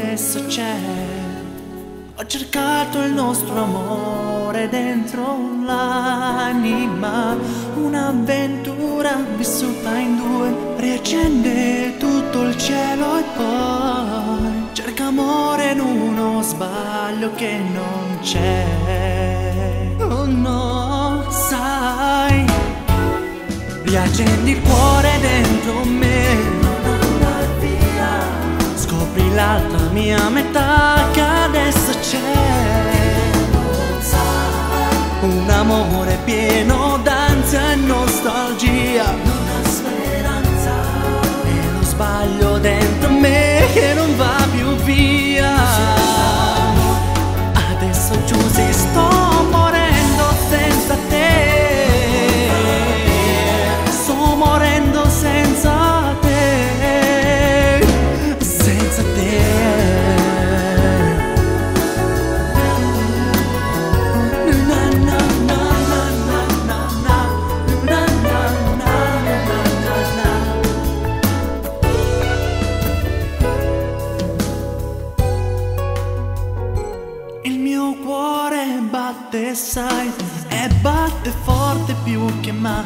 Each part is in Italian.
adesso c'è. Ho cercato il nostro amore dentro l'anima, un'avventura vissuta in due, riaccende tutto il cielo e poi cerca amore in uno sbaglio che non c'è. Oh no, sai, riaccendi il cuore dentro me, non andar via, scopri l'altra mia metà che adesso c'è. Un amore pieno d'ansia e nostalgia, una speranza e lo sbaglio dentro me che non va più via. Adesso Giusy sto morendo senza te, sto morendo senza te, senza te. Il mio cuore batte, sai, e batte forte più che mai.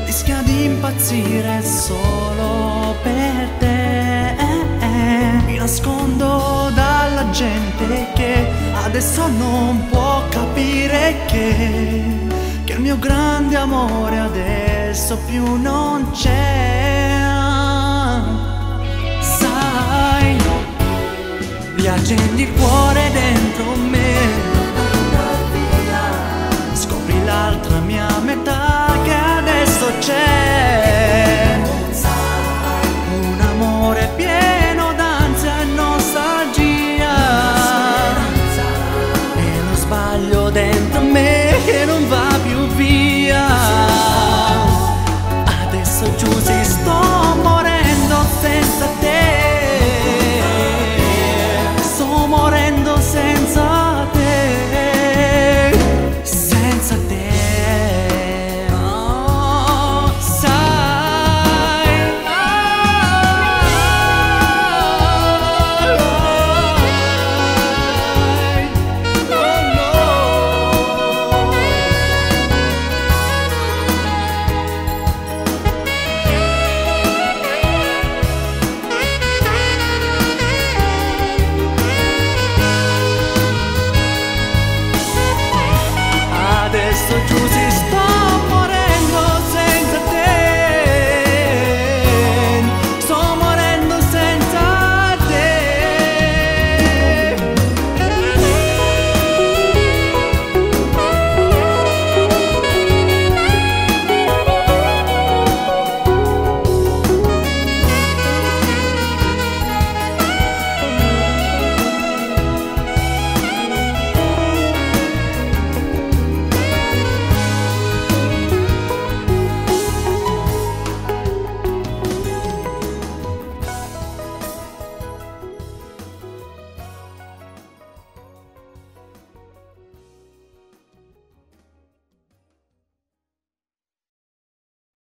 Rischia di impazzire solo per te. Mi nascondo dalla gente che adesso non può capire che il mio grande amore adesso più non c'è. Sai, riaccendi il cuore dentro me, scopri l'altra mia metà che adesso c'è.